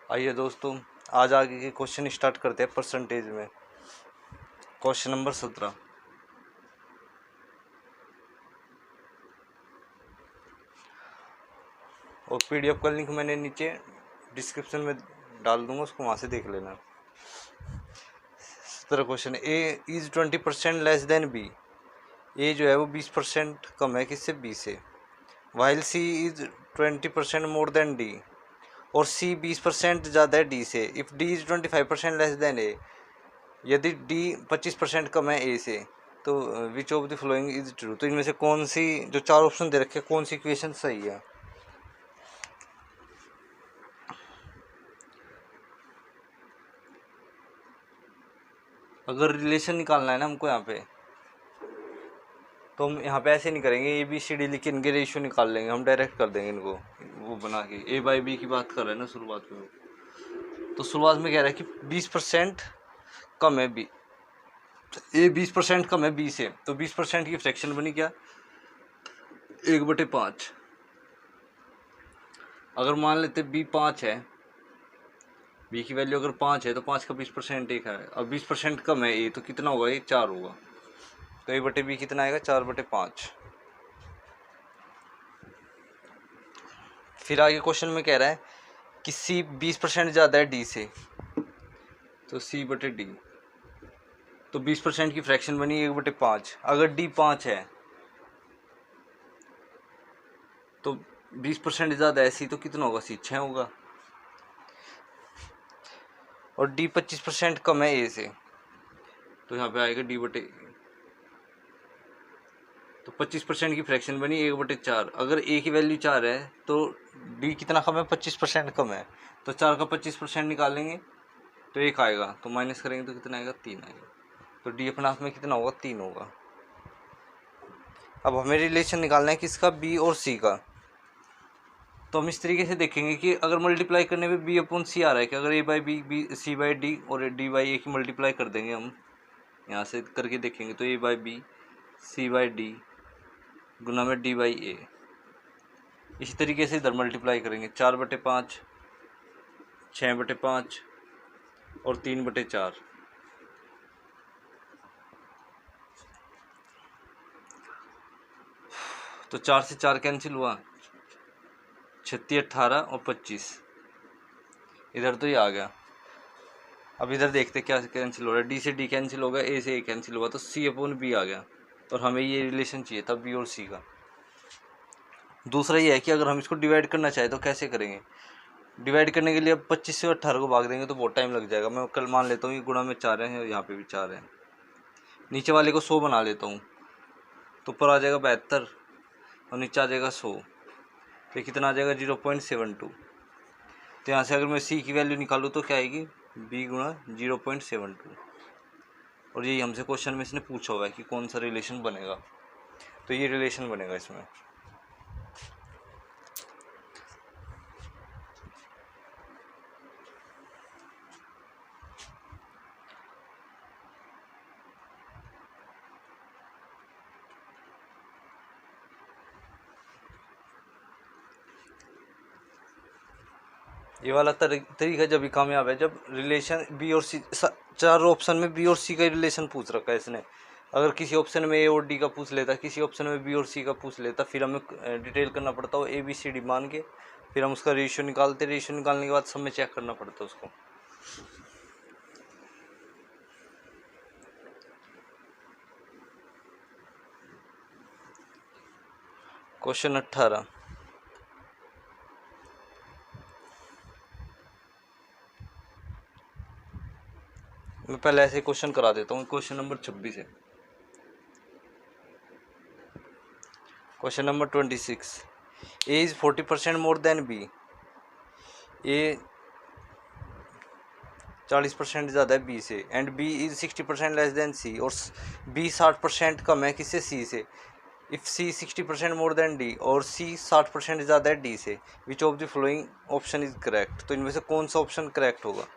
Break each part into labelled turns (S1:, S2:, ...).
S1: आइए दोस्तों, आज आगे के क्वेश्चन स्टार्ट करते हैं परसेंटेज में। Question number 17। और पीडीएफ का लिंक मैंने नीचे डिस्क्रिप्शन में डाल दूंगा, उसको वहाँ से देख लेना। 17 question. A is 20% less than B. A जो है वो 20% कम है किससे? बी से। While C is 20% more than D. और सी 20% ज़्यादा है डी से। If D is 25% less than A. यदि डी 25% कम है ए से, तो which of the following is true. तो इनमें से कौन सी, जो चार ऑप्शन दे रखे हैं, कौन सी इक्वेशन सही है? अगर रिलेशन निकालना है ना हमको यहाँ पे, तो हम यहाँ पे ऐसे नहीं करेंगे ए बी सी डी लिख के इनके रेशियो निकाल लेंगे, हम डायरेक्ट कर देंगे इनको वो बना के। ए बाई बी की बात कर रहे हैं ना शुरुआत में, तो शुरुआत में कह रहा है कि 20% कम है बी, ए 20% कम है बी से, तो 20% की फ्रैक्शन बनी क्या? 1/5। अगर मान लेते बी 5 है, बी की वैल्यू अगर 5 है, तो 5 का 20% एक है। अब 20% कम है ए, तो कितना होगा? ये 4 होगा। तो ए बटे बी कितना आएगा? 4/5। फिर आगे क्वेश्चन में कह रहा है कि सी 20% ज़्यादा है डी से, तो सी बटे डी। तो 20% की फ्रैक्शन बनी 1/5। अगर डी 5 है तो 20% ज़्यादा है सी, तो कितना होगा? सी 6 होगा। और डी 25% कम है ए से, तो यहाँ पे आएगा डी बटे। तो 25% की फ्रैक्शन बनी 1/4। अगर ए की वैल्यू 4 है तो डी कितना कम है? 25% कम है। तो 4 का 25% निकालेंगे तो 1 आएगा, तो माइनस करेंगे तो कितना आएगा? 3 आएगा। तो डी अपने आप में कितना होगा? 3 होगा। अब हमें रिलेशन निकालना है किसका? बी और सी का। तो हम इस तरीके से देखेंगे कि अगर मल्टीप्लाई करने पे बी अपॉन सी आ रहा है कि अगर A by B C by D और डी बाई ए की मल्टीप्लाई कर देंगे, हम यहाँ से करके देखेंगे तो A by B C by D गुना में डी बाई ए। इसी तरीके से इधर मल्टीप्लाई करेंगे 4/5, 6/5 और 3/4। तो 4 से 4 कैंसिल हुआ, 36, 18 और 25। इधर तो ये आ गया। अब इधर देखते क्या कैंसिल हो रहा है। डी से डी कैंसिल होगा, ए से ए कैंसिल होगा, तो सी अपॉन बी आ गया। और हमें ये रिलेशन चाहिए था बी और सी का। दूसरा ये है कि अगर हम इसको डिवाइड करना चाहें तो कैसे करेंगे? डिवाइड करने के लिए अब 25 से 18 को भाग देंगे तो बहुत टाइम लग जाएगा। मैं कल मान लेता हूँ ये गुणा में 4 हैं और यहाँ पे भी 4 हैं। नीचे वाले को 100 बना लेता हूँ, तो ऊपर आ जाएगा 72 और नीचे आ जाएगा 100। तो कितना आ जाएगा? 0.72। तो यहाँ से अगर मैं सी की वैल्यू निकालूँ तो क्या आएगी? बी गुणा 0.72। और यही हमसे क्वेश्चन में इसने पूछा हुआ है कि कौन सा रिलेशन बनेगा, तो ये रिलेशन बनेगा इसमें। ये वाला तरीका जब भी कामयाब है जब रिलेशन बी और सी, चार ऑप्शन में बी और सी का रिलेशन पूछ रखा है इसने। अगर किसी ऑप्शन में ए और डी का पूछ लेता, किसी ऑप्शन में बी और सी का पूछ लेता, फिर हमें डिटेल करना पड़ता वो ए बी सी डी मान के, फिर हम उसका रेशियो निकालते। रेशियो निकालने के बाद सब में चेक करना पड़ता उसको। क्वेश्चन 18। मैं पहले ऐसे क्वेश्चन करा देता हूँ। क्वेश्चन नंबर 26 है। Question number 26। A is 40% more than B. A 40% ज़्यादा है बी से, and B is 60% less than C. और बी 60% कम है किससे? सी से। If C 60% more than D और सी 60% ज़्यादा है डी से, which of the following option is correct. तो इनमें से कौन सा ऑप्शन करेक्ट होगा?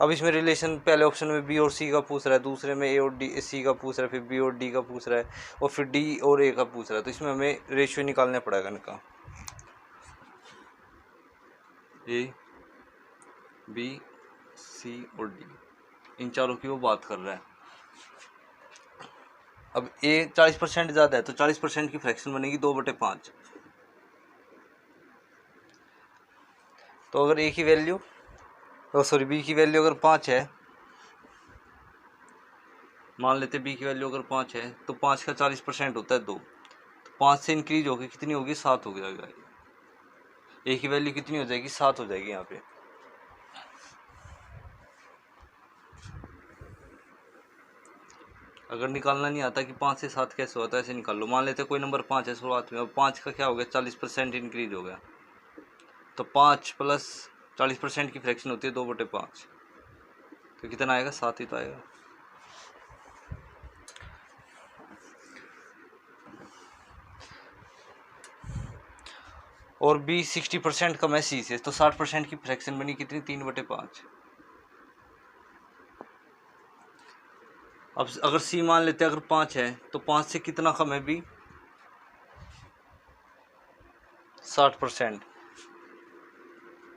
S1: अब इसमें रिलेशन पहले ऑप्शन में बी और सी का पूछ रहा है, दूसरे में ए और डी सी का पूछ रहा है, फिर बी और डी का पूछ रहा है, और फिर डी और ए का पूछ रहा है। तो इसमें हमें रेशियो निकालना पड़ेगा इनका। ए, बी, सी और डी, इन चारों की वो बात कर रहा है। अब ए 40% ज़्यादा है तो 40% की फ्रैक्शन बनेगी 2/5। तो अगर ए की वैल्यू बी की वैल्यू अगर 5 है, मान लेते बी की वैल्यू अगर 5 है तो 5 का 40% होता है 2, तो 5 से इंक्रीज होगी कितनी होगी, 7 हो जाएगा। ए की वैल्यू कितनी हो जाएगी, 7 हो जाएगी यहाँ पे। अगर निकालना नहीं आता कि 5 से 7 कैसे होता है, ऐसे निकाल लो। मान लेते कोई नंबर 5 है शुरुआत में, अब 5 का क्या हो गया, 40% इंक्रीज हो गया, तो 5 प्लस 40% की फ्रैक्शन होती है 2/5, तो कितना आएगा, 7 ही तो आएगा। और बी 60% कम है सी से, तो 60% की फ्रैक्शन बनी कितनी, 3/5। अब अगर सी मान लेते हैं अगर 5 है तो 5 से कितना कम है बी, 60%।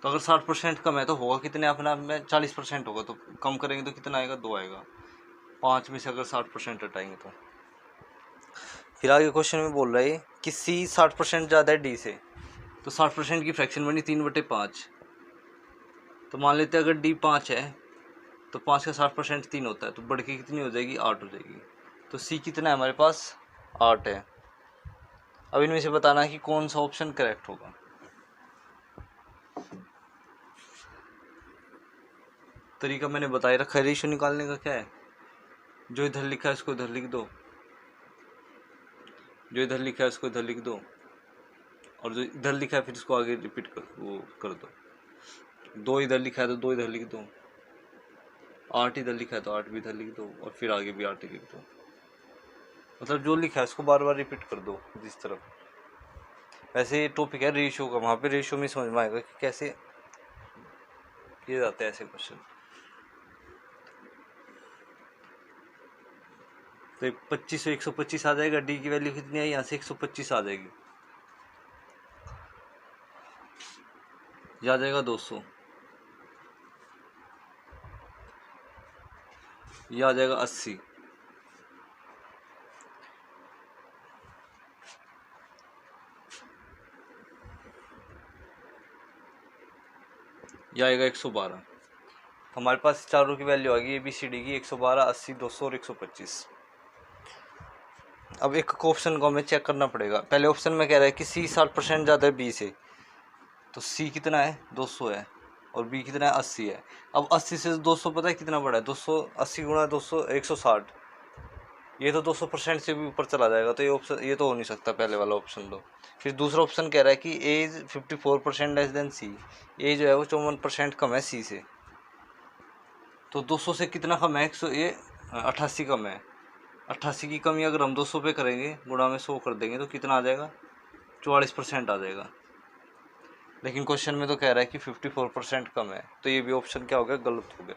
S1: तो अगर 60% कम है तो होगा कितने अपने आप में, 40% होगा, तो कम करेंगे तो कितना आएगा, 2 आएगा। 5 में से अगर 60% हटाएंगे तो। फिर आगे क्वेश्चन में बोल रहा है कि सी 60% ज़्यादा है डी से, तो 60% की फ्रैक्शन बनी 3/5। तो मान लेते हैं अगर डी 5 है तो 5 का 60% 3 होता है, तो बढ़ के कितनी हो जाएगी, 8 हो जाएगी। तो सी कितना है हमारे पास, 8 है। अब इनमें से बताना है कि कौन सा ऑप्शन करेक्ट होगा। तरीका मैंने बताया रखा है, रेशियो निकालने का क्या है, जो इधर लिखा है इसको इधर लिख दो, जो इधर लिखा है इसको इधर लिख दो, और जो इधर लिखा है फिर इसको आगे रिपीट कर दो। 2 इधर लिखा है तो 2 इधर लिख दो, 8 इधर लिखा है तो 8 भी इधर लिख दो, और फिर आगे भी 8 ही लिख दो। मतलब जो लिखा है उसको बार बार रिपीट कर दो जिस तरफ। वैसे ये टॉपिक है रेशियो का, वहाँ पे रेशियो में समझ में आएगा कि कैसे किए जाते हैं ऐसे क्वेश्चन। तो 25 से 125 आ जाएगा, डी की वैल्यू कितनी है, यहाँ से 125 आ जाएगी, ये आ जाएगा 200, ये आ जाएगा 80, ये आएगा 112। हमारे पास चारों की वैल्यू आ गई ए बी सी डी की, 112, 80, 200 और 125। अब एक ऑप्शन को हमें चेक करना पड़ेगा। पहले ऑप्शन में कह रहा है कि सी 60% ज़्यादा है बी से, तो सी कितना है, 200 है, और बी कितना है, 80 है। अब 80 से 200 पता है कितना बड़ा है, 280 गुणा 200 160, ये तो 200% से भी ऊपर चला जाएगा, तो ये ऑप्शन, ये तो हो नहीं सकता पहले वाला ऑप्शन। तो फिर दूसरा ऑप्शन कह रहा है कि एज 54% लेस देन सी, ए जो है वो 54% कम है सी से, तो 200 से कितना कम है, 100, ये 88 कम है। 88 की कमी अगर हम 200 पे करेंगे, गुणा में 100 कर देंगे, तो कितना आ जाएगा, 44% आ जाएगा। लेकिन क्वेश्चन में तो कह रहा है कि 54% कम है, तो ये भी ऑप्शन क्या हो गया, गलत हो गया।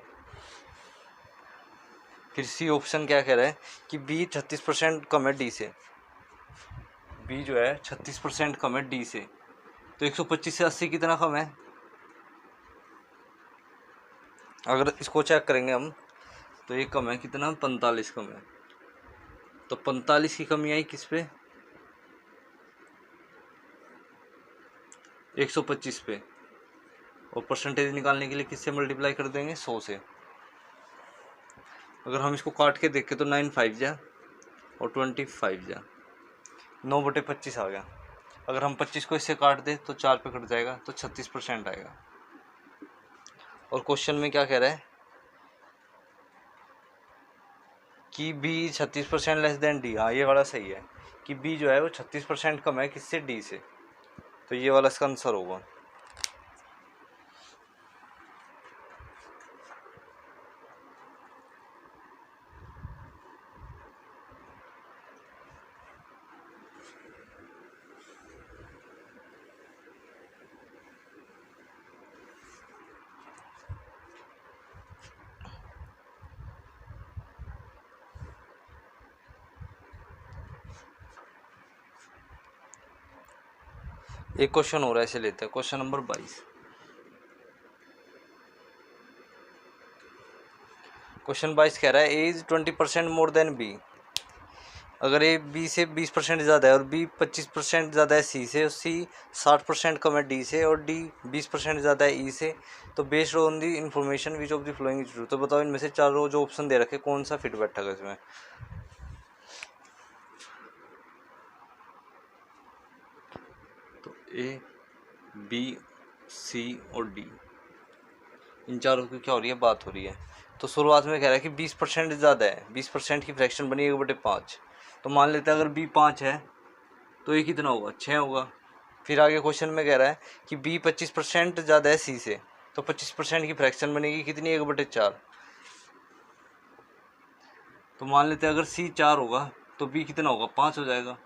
S1: फिर सी ऑप्शन क्या कह रहा है कि बी 36% कम है डी से, बी जो है 36% कम है डी से, तो 125 से 80 कितना कम है, अगर इसको चेक करेंगे हम तो ये कम है कितना, 45 कम है। तो 45 की कमी आई किस पे, 125 पे, और परसेंटेज निकालने के लिए किससे मल्टीप्लाई कर देंगे, 100 से। अगर हम इसको काट के देखें तो 9 5 जा और 25 जा, 9/25 आ गया। अगर हम 25 को इससे काट दें तो 4 पे कट जाएगा, तो 36% आएगा। और क्वेश्चन में क्या कह रहा है कि बी 36% लेस देन डी, हाँ ये वाला सही है कि बी जो है वो 36% कम है किससे, डी से, तो ये वाला इसका आंसर होगा। एक क्वेश्चन हो रहा है, ऐसे लेते हैं, क्वेश्चन नंबर 22। क्वेश्चन 22 कह रहा है ए इज 20% मोर देन बी। अगर ए बी से 20% ज़्यादा है और बी 25% ज़्यादा है सी से, और सी 60% कम है डी से, और डी 20% ज़्यादा है ई से, तो based on the information which of the following is true. तो बताओ इनमें से चारों जो ऑप्शन दे रखे कौन सा फिट बैठेगा इसमें। तो ए बी सी और डी, इन चारों की क्या हो रही है, बात हो रही है। तो शुरुआत में कह रहा है कि 20% ज़्यादा है, 20% की फ्रैक्शन बनी 1/5। तो मान लेते हैं अगर बी 5 है तो ये कितना होगा, 6 होगा। फिर आगे क्वेश्चन में कह रहा है कि बी 25% ज़्यादा है सी से, तो 25% की फ्रैक्शन बनेगी कितनी, 1/4। तो मान लेते हैं अगर सी 4 होगा तो बी कितना होगा, 5 हो जाएगा।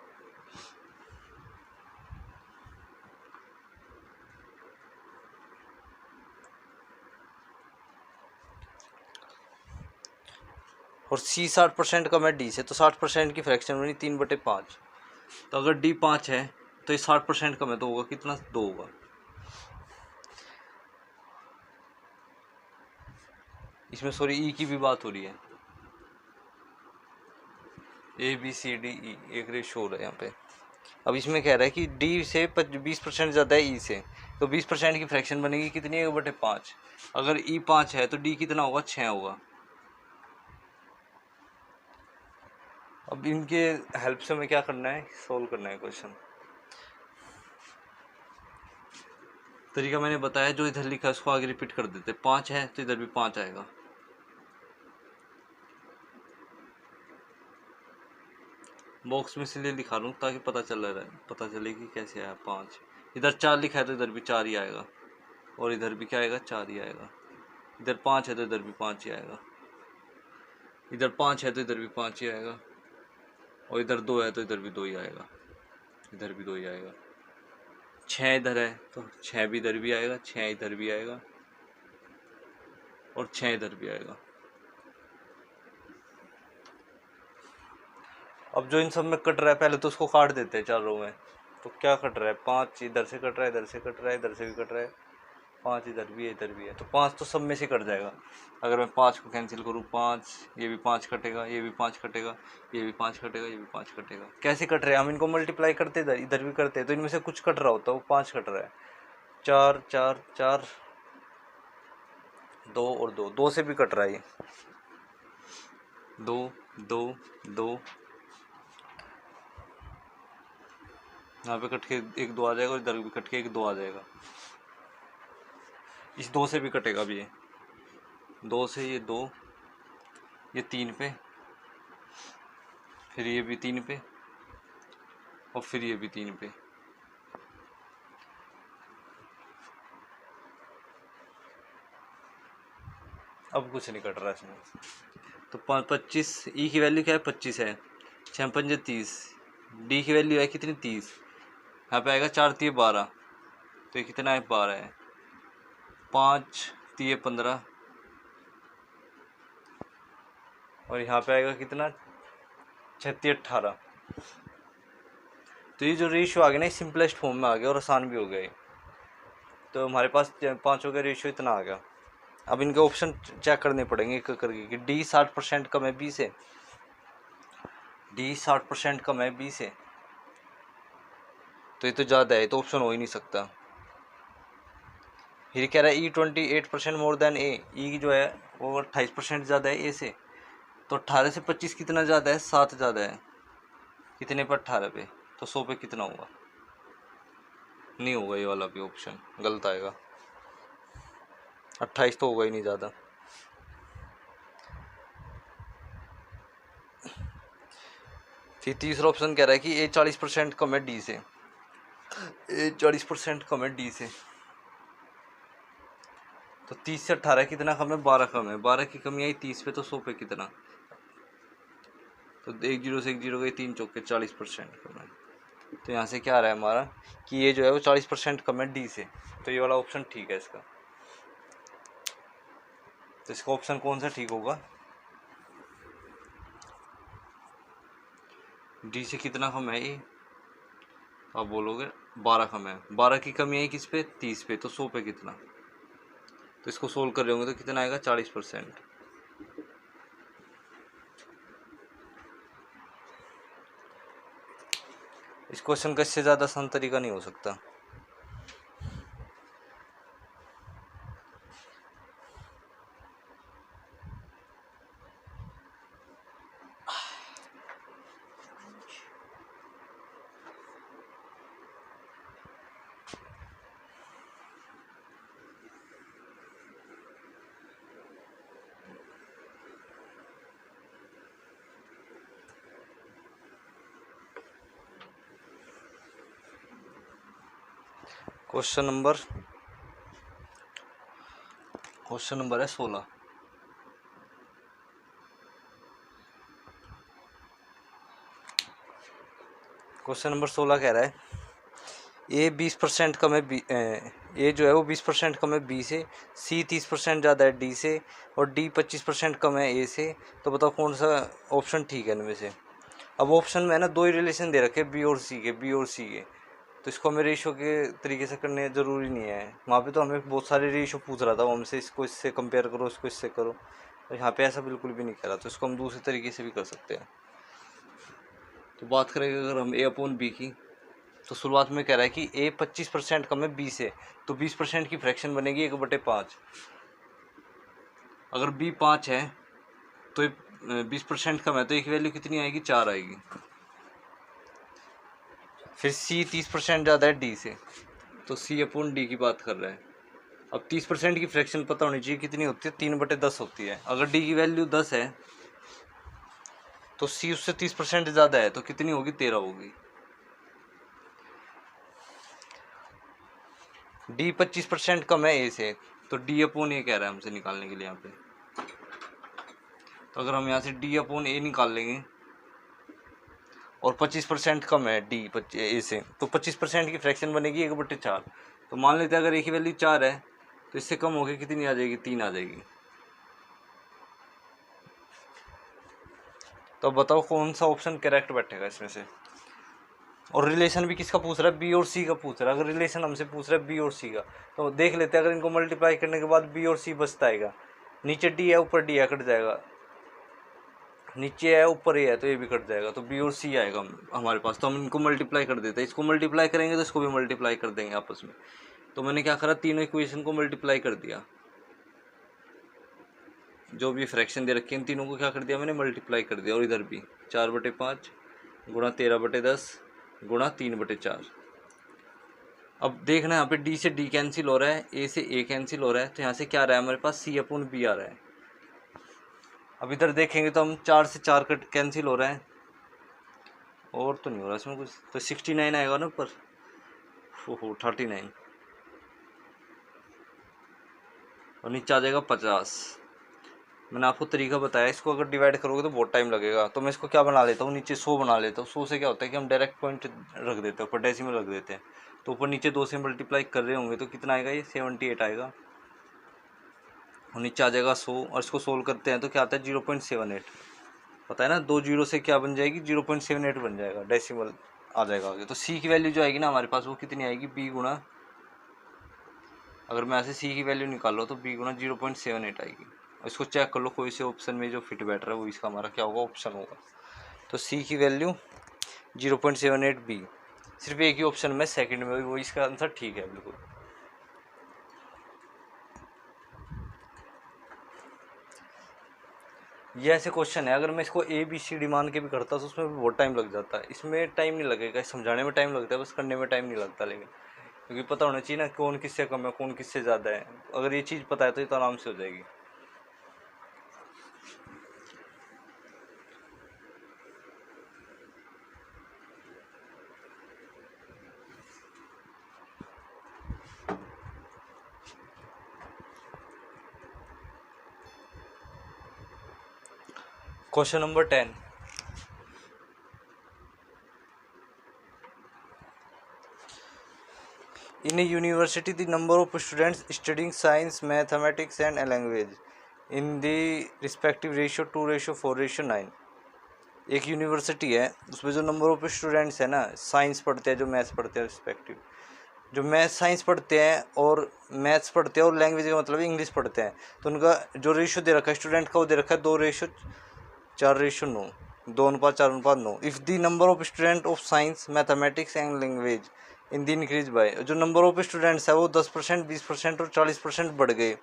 S1: और सी 60% कम है डी से, तो 60% की फ्रैक्शन बनी 3/5। तो अगर डी 5 है तो ये 60% कम है, तो होगा कितना, 2 होगा। इसमें सॉरी ई की भी बात हो रही है, A B C D E एक रेशो हो रहा है यहाँ पे। अब इसमें कह रहा है कि डी से 20% ज़्यादा है ई से, तो 20% की फ्रैक्शन बनेगी कितनी, 1/5। अगर ई 5 है तो डी कितना होगा, 6 होगा। अब इनके हेल्प से हमें क्या करना है, सोल्व करना है क्वेश्चन। तरीका मैंने बताया, जो इधर लिखा है उसको आगे रिपीट कर देते। 5 है तो इधर भी 5 आएगा। बॉक्स में इसलिए लिखा लूँ ताकि पता चले कि कैसे आया 5। इधर 4 लिखा है तो इधर भी 4 ही आएगा, और इधर भी क्या आएगा, 4 ही आएगा। इधर 5 है तो इधर भी 5 ही आएगा, इधर 5 है तो इधर भी 5 ही आएगा, और इधर 2 है तो इधर भी 2 ही आएगा, इधर भी 2 ही आएगा। 6 इधर है तो 6 भी इधर भी आएगा, 6 इधर भी आएगा, और 6 इधर भी आएगा। अब जो इन सब में कट रहा है पहले तो उसको काट देते हैं चारों में। तो क्या कट रहा है, 5 इधर से कट रहा है, इधर से कट रहा है, इधर से भी कट रहा है, 5 इधर भी है, इधर भी है, तो 5 तो सब में से कट जाएगा। अगर मैं 5 को कैंसिल करूँ, 5, ये भी 5 कटेगा, ये भी 5 कटेगा, ये भी 5 कटेगा, ये भी 5 कटेगा। कैसे कट रहे हैं, हम इनको मल्टीप्लाई करते इधर इधर भी करते हैं, तो इनमें से कुछ कट रहा होता है, वो 5 कट रहा है। 4 4 4, 2 और 2, 2 से भी कट रहा है ये, 2 2 2, यहाँ पे कट के 1 2 आ जाएगा, और इधर भी कट के 1 2 आ जाएगा। इस 2 से भी कटेगा अब ये, 2 से ये 2, ये 3 पे, फिर ये भी 3 पे, और फिर ये भी 3 पे। अब कुछ नहीं कट रहा इसमें। तो 25, ई की वैल्यू क्या है, 25 है, 6 5 30, डी की वैल्यू है कितनी, 30। यहाँ पे आएगा 4 3 12, तो ये कितना है, 12 है। 5 3 15, और यहाँ पे आएगा कितना, 6 3 18। तो ये जो रेशियो आ गया ना, सिंपलेस्ट फॉर्म में आ गया और आसान भी हो गया। तो हमारे पास पाँचों का रेशियो इतना आ गया। अब इनके ऑप्शन चेक करने पड़ेंगे एक करके कि डी 60% कम है बी से, डी 60% कम है बी से, तो ये तो ज़्यादा है, तो ऑप्शन हो ही नहीं सकता। फिर कह रहा है ई 28% मोर देन ए, ई जो है वो 28% ज़्यादा है ए से, तो 18 से 25 कितना ज़्यादा है, 7 ज़्यादा है। कितने पर, 18 पे, तो 100 पे कितना होगा, नहीं होगा, ये वाला भी ऑप्शन गलत आएगा। 28 तो होगा ही नहीं ज़्यादा। फिर तीसरा ऑप्शन कह रहा है कि ए 40% कम है डी से, ए 40% कम है डी से, तो 30 से 18 कितना कम है, 12 कम है। 12 की कमी आई 30 पे, तो 100 पे कितना, तो 1 0 से 1 0 गई, 3 चौके 40% कम है। तो यहाँ से क्या आ रहा है हमारा कि ये जो है वो 40% कम है डी से, तो ये वाला ऑप्शन ठीक है इसका। तो इसका ऑप्शन कौन सा ठीक होगा, डी से कितना कम है ये, आप बोलोगे 12 कम है। 12 की कमी है किस पे, 30 पे, तो 100 पे कितना, तो इसको सोल्व कर रहे होंगे तो कितना आएगा, 40%। इस क्वेश्चन का इससे ज़्यादा आसान तरीका नहीं हो सकता। क्वेश्चन नंबर है 16। क्वेश्चन नंबर 16 कह रहा है ए 20% कम है ए जो है वो 20% कम है बी से, सी 30% ज़्यादा है डी से, और डी 25% कम है ए से। तो बताओ कौन सा ऑप्शन ठीक है इनमें से। अब ऑप्शन में है ना दो ही रिलेशन दे रखे बी और सी के, तो इसको हमें रेशो के तरीके से करने ज़रूरी नहीं है। वहाँ पे तो हमें बहुत सारे रेशो पूछ रहा था, वो हमसे इसको इससे कंपेयर करो, इसको इससे करो, और यहाँ पे ऐसा बिल्कुल भी नहीं कह रहा, तो इसको हम दूसरे तरीके से भी कर सकते हैं। तो बात करेंगे अगर हम ए अपॉन बी की, तो शुरुआत में कह रहा है कि ए 25% कम है बी से, तो 20% की फ्रैक्शन बनेगी 1/5। अगर बी 5 है तो 20% कम है, तो एक वैल्यू कितनी आएगी, 4 आएगी। फिर सी 30% ज़्यादा है डी से, तो सी अपॉन डी की बात कर रहा है। अब 30% की फ्रैक्शन पता होनी चाहिए कितनी होती है, 3/10 होती है। अगर डी की वैल्यू 10 है तो सी उससे 30% ज़्यादा है, तो कितनी होगी, 13 होगी। डी 25% कम है ए से, तो डी अपॉन ए कह रहा है हमसे निकालने के लिए यहाँ पे। तो अगर हम यहाँ से डी अपॉन ए निकाल लेंगे, और 25% कम है डी ए से, तो 25% की फ्रैक्शन बनेगी 1/4। तो मान लेते हैं अगर ए की वैल्यू 4 है, तो इससे कम होकर कितनी आ जाएगी, 3 आ जाएगी। तो बताओ कौन सा ऑप्शन करेक्ट बैठेगा इसमें से। और रिलेशन भी किसका पूछ रहा है, बी और सी का पूछ रहा है। अगर रिलेशन हमसे पूछ रहा है बी और सी का, तो देख लेते हैं, अगर इनको मल्टीप्लाई करने के बाद बी और सी बचता आएगा, नीचे डी है ऊपर डी है, कट जाएगा, नीचे है ऊपर ए है तो ये भी कट जाएगा, तो बी और सी आएगा हमारे पास। तो हम इनको मल्टीप्लाई कर देते हैं, इसको मल्टीप्लाई करेंगे तो इसको भी मल्टीप्लाई कर देंगे आपस में। तो मैंने क्या करा, तीनों इक्वेशन को मल्टीप्लाई कर दिया, जो भी फ्रैक्शन दे रखी है इन तीनों को क्या कर दिया मैंने, मल्टीप्लाई कर दिया। और इधर भी 4/5 गुणा 13/10 गुणा 3/4। अब देखना यहाँ पे डी से डी कैंसिल हो रहा है, ए से ए कैंसिल हो रहा है, तो यहाँ से क्या आ रहा है हमारे पास, सी अपॉन बी आ रहा है। अब इधर देखेंगे तो हम 4 से 4 कट कैंसिल हो रहा है, और तो नहीं हो रहा इसमें कुछ, तो 69 आएगा ना ऊपर, 39, और नीचे आ जाएगा 50। मैंने आपको तरीका बताया, इसको अगर डिवाइड करोगे तो बहुत टाइम लगेगा, तो मैं इसको क्या बना लेता हूँ, नीचे 100 बना लेता हूँ। 100 से क्या होता है कि हम डायरेक्ट पॉइंट रख देते हैं, ऊपर डेसिमल रख देते हैं, तो ऊपर नीचे 2 से मल्टीप्लाई कर रहे होंगे तो कितना आएगा, ये 78 आएगा, और नीचे आ जाएगा 100। और इसको सोल्व करते हैं तो क्या आता है, 0.78। पता है ना, 2 जीरो से क्या बन जाएगी, 0.78 बन जाएगा, डेसिमल आ जाएगा आगे। तो सी की वैल्यू जो आएगी ना हमारे पास, वो कितनी आएगी, बी गुणा, अगर मैं ऐसे सी की वैल्यू निकाल लो तो बी गुणा 0.78 आएगी। इसको चेक कर लो, कोई से ऑप्शन में जो फिट बैठ रहा है वो इसका हमारा क्या होगा, ऑप्शन होगा। तो सी की वैल्यू 0.78 बी, सिर्फ एक ही ऑप्शन में सेकंड में, वो इसका आंसर ठीक है बिल्कुल। ये ऐसे क्वेश्चन है, अगर मैं इसको ए बी सी डी मान के भी करता तो उसमें भी बहुत टाइम लग जाता है। इसमें टाइम नहीं लगेगा, समझाने में टाइम लगता है, बस करने में टाइम नहीं लगता। लेकिन क्योंकि पता होना चाहिए ना कौन किससे कम है, कौन किससे ज़्यादा है। अगर ये चीज़ पता है तो ये तो आराम से हो जाएगी। Question number 10, in a university the number of students studying science, mathematics and a language in the respective ratio 2:4:9। एक यूनिवर्सिटी है, उसमें जो नंबर ऑफ स्टूडेंट्स है ना, साइंस पढ़ते हैं, जो मैथ्स पढ़ते हैं, रिस्पेक्टिव जो मैथ्स साइंस पढ़ते हैं और मैथ्स पढ़ते हैं और लैंग्वेज का मतलब इंग्लिश पढ़ते हैं, तो उनका जो रेशियो दे रखा है स्टूडेंट का, वो दे रखा है 2:4:9। 2:4:9। If the number of student of science mathematics and language in the increase by, जो नंबर ऑफ स्टूडेंट्स है वो 10%, 20% और 40% बढ़ गए,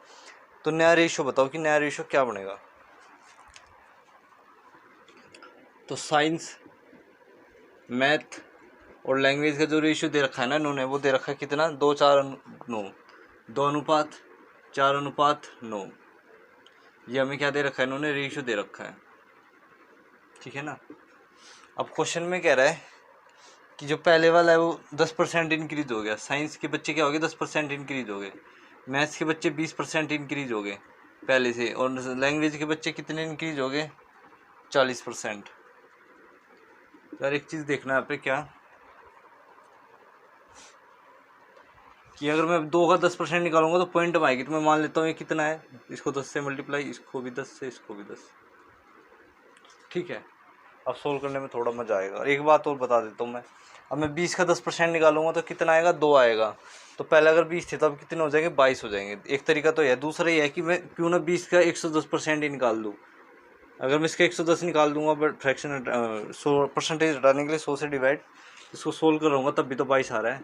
S1: तो नया रेशियो बताओ कि नया रेशियो क्या बनेगा। तो साइंस, मैथ और लैंग्वेज का जो रेशियो दे रखा है ना इन्होंने, वो दे रखा है कितना, 2:4:9, 2:4:9। ये हमें क्या दे रखा है इन्होंने, रेशियो दे रखा है, ठीक है ना। अब क्वेश्चन में कह रहा है कि जो पहले वाला है वो 10% इंक्रीज हो गया, साइंस के बच्चे क्या हो गए 10% इंक्रीज हो गए, मैथ्स के बच्चे 20% इंक्रीज हो गए पहले से, और लैंग्वेज के बच्चे कितने इंक्रीज हो गए, 40%। यार एक चीज़ देखना है यहाँ पे क्या, कि अगर मैं 2 का 10% निकालूंगा तो पॉइंट में आएगी, तो मैं मान लेता हूँ ये कितना है, इसको 10 से मल्टीप्लाई, इसको भी 10 से, इसको भी 10, ठीक है। अब सोल्व करने में थोड़ा मजा आएगा। एक बात और बता देता हूँ मैं, अब मैं 20 का 10% निकालूंगा तो कितना आएगा, 2 आएगा। तो पहले अगर 20 थे तो अब कितने हो जाएंगे, 22 हो जाएंगे। एक तरीका तो यह, दूसरा ये है कि मैं क्यों ना 20 का 110% ही निकाल दूँ। अगर मैं इसका 110 निकाल दूंगा, बट फ्रैक्शन 100 परसेंटेज हटाने के लिए 100 से डिवाइड, इसको सोल्व कर रहूँगा तब भी तो 22 आ रहा है,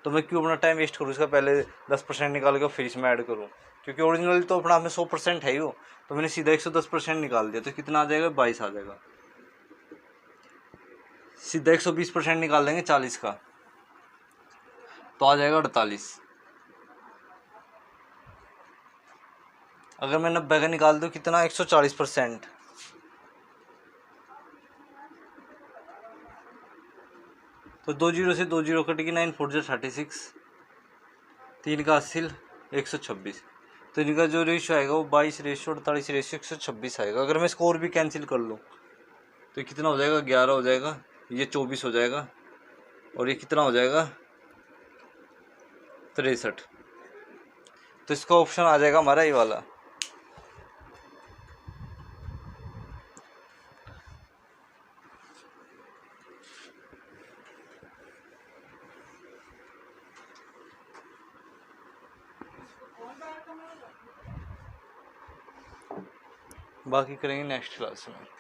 S1: तो मैं क्यों अपना टाइम वेस्ट करूँ, इसका पहले 10% निकाल के फिर इसमें ऐड करूँ, क्योंकि ओरिजिनली तो अपना हमें 100% है ही वो, तो मैंने सीधा 110% निकाल दिया, तो कितना आ जाएगा, 22 आ जाएगा। सीधा 120% निकाल देंगे 40 का, तो आ जाएगा 48। अगर मैं 90 का निकाल दूँ कितना, 140%, तो 2 जीरो से 2 जीरो कटेगी, 9 4 36, 3 का हासिल 126, तो इनका जो रेशियो आएगा वो 22 रेशियो 48 रेशियो 126 आएगा। अगर मैं स्कोर भी कैंसिल कर लूँ तो कितना हो जाएगा, 11 हो जाएगा, ये 24 हो जाएगा, और ये कितना हो जाएगा, 63। तो इसका ऑप्शन आ जाएगा हमारा ये वाला। बाकी करेंगे नेक्स्ट क्लास में।